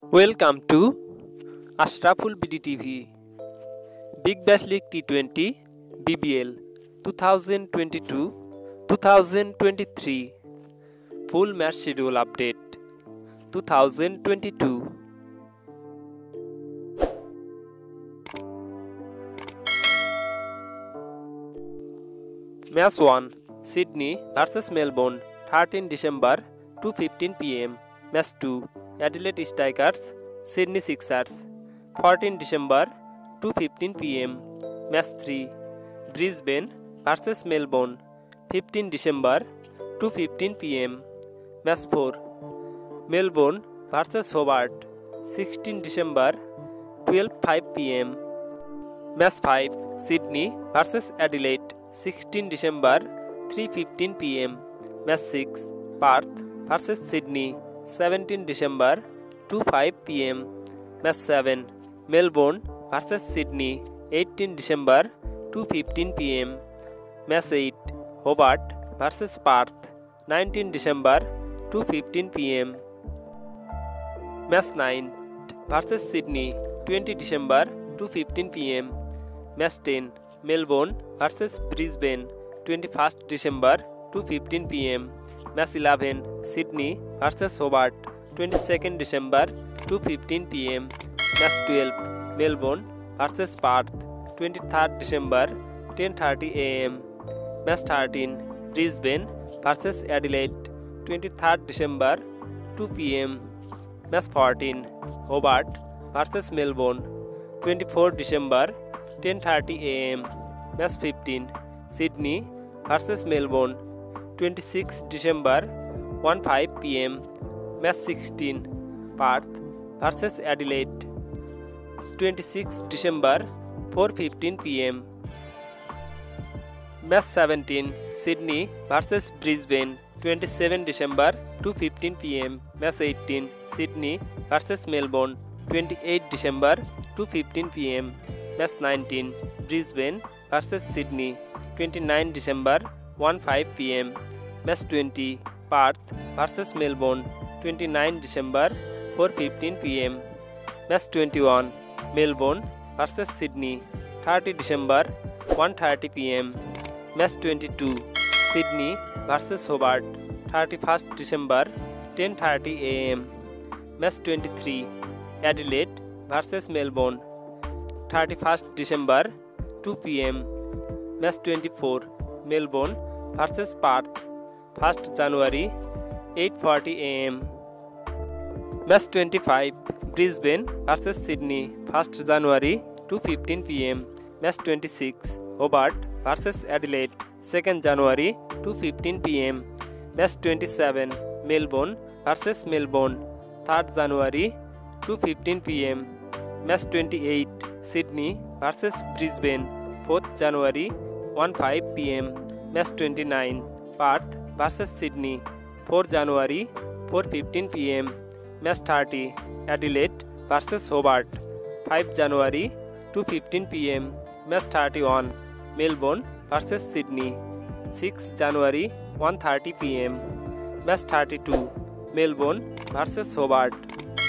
Welcome to Ashraful BD TV. Big Bash League T20 BBL 2022-2023 Full Match Schedule Update 2022. Match 1 Sydney vs Melbourne 13 December 2:15 PM. Match 2 Adelaide Strikers Sydney Sixers 14 December 2:15 PM. Match 3 Brisbane vs Melbourne 15 December 2:15 PM. Match 4 Melbourne vs Hobart 16 December 12:05 PM. Match 5 Sydney vs Adelaide 16 December 3:15 PM. Match 6 Perth vs Sydney 17 December 2:05 PM. Match 7 Melbourne vs Sydney 18 December 2:15 PM. Match 8 Hobart vs Perth 19 December 2:15 PM. Match 9 vs Sydney 20 December 2:15 PM. Match 10 Melbourne vs Brisbane 21st December 2:15 PM. Match 11 Sydney vs Hobart 22nd December 2:15 PM. Match 12 Melbourne vs Perth 23rd December 10:30 AM. Match 13 Brisbane vs Adelaide 23rd December 2 PM. Match 14 Hobart vs Melbourne 24 December 10:30 AM. Match 15 Sydney vs Melbourne 26 December 1:05 PM. Match 16 Perth vs Adelaide 26 December 4:15 PM. Match 17 Sydney vs Brisbane 27 December 2:15 PM. Match 18 Sydney vs Melbourne 28 December 2:15 PM. Match 19 Brisbane vs Sydney 29 December 1:05 PM. Match 20 Perth vs Melbourne 29 December 4:15 PM. Match 21 Melbourne vs Sydney 30 December 1:30 PM. Match 22 Sydney vs Hobart 31st December 10:30 AM. Match 23 Adelaide vs Melbourne 31st December 2 PM. Match 24 Melbourne vs Perth 1st January 8:40 AM. Match 25 Brisbane vs Sydney 1st January 2:15 PM. Match 26 Hobart vs Adelaide 2nd January 2:15 PM. Match 27 Melbourne vs Melbourne 3rd January 2:15 PM. Match 28 Sydney vs Brisbane 4th January 1:05 PM. Match 29 Perth vs Sydney 4 January 4:15 PM. Match 30 Adelaide vs Hobart 5 January 2:15 PM. Match 31 Melbourne vs Sydney 6 January 1:30 PM. Match 32 Melbourne vs Hobart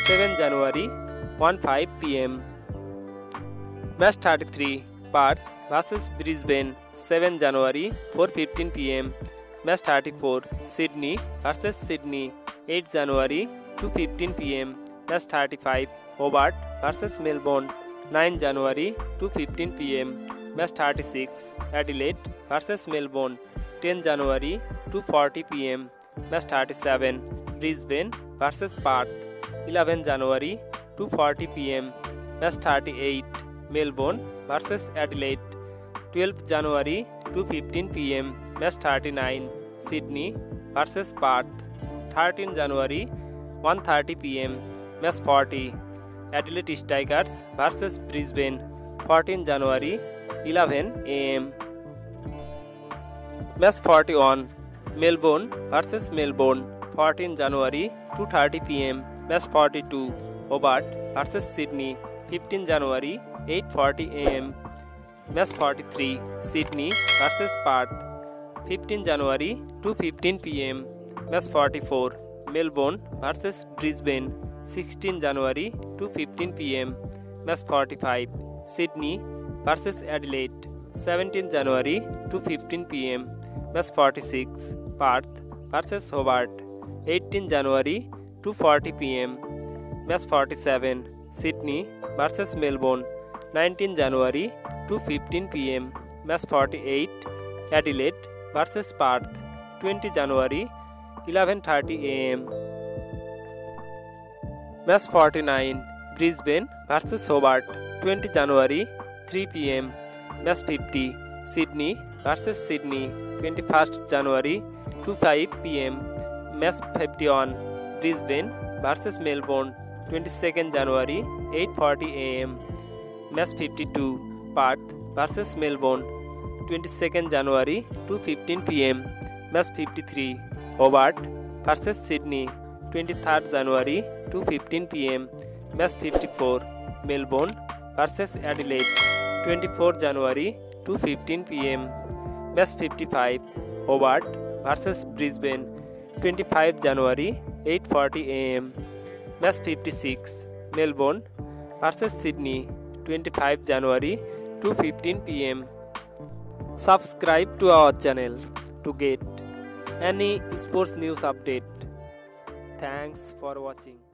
7 January 1:05 PM. Match 33 Perth vs Brisbane 7 January 4:15 PM. Match 34 Sydney vs Sydney 8 January 2:15 PM. Match 35 Hobart vs Melbourne 9 January 2:15 PM. Match 36 Adelaide vs Melbourne 10 January 2:40 PM. Match 37 Brisbane vs Perth 11 January 2:40 PM. Match 38 Melbourne vs Adelaide 12 January 2:15 PM. Match 39 Sydney vs Perth 13 January 1:30 PM. Match 40 Adelaide Strikers vs Brisbane 14 January 11 AM. Match 41 Melbourne vs Melbourne 14 January 2:30 PM. Match 42 Hobart vs Sydney 15 January 8:40 AM. Match 43 Sydney vs Perth 15 January 2:15 PM. Match 44 Melbourne vs Brisbane 16 January 2:15 p.m. Match 45 Sydney vs Adelaide 17 January 2:15 p.m. Match 46 Perth vs Hobart 18 January 2:40 p.m. Match 47 Sydney vs Melbourne 19 January 2:15 p.m. Match 48 Adelaide vs Perth 20 January 11:30 a.m. Match 49 Brisbane vs Hobart 20 January 3 p.m. Match 50 Sydney vs Sydney 21st January 2:05 p.m. Match 51 Brisbane vs Melbourne 22nd January 8:40 a.m. Match 52 Perth vs Melbourne 22nd January 2:15 p.m. Match 53 Hobart vs Sydney 23rd January 2:15 p.m. Match 54 Melbourne vs Adelaide 24 January 2:15 p.m. Match 55 Hobart vs Brisbane 25 January 8:40 a.m. Match 56 Melbourne vs Sydney 25 January 2:15 p.m. Subscribe to our channel to get any sports news update. Thanks for watching.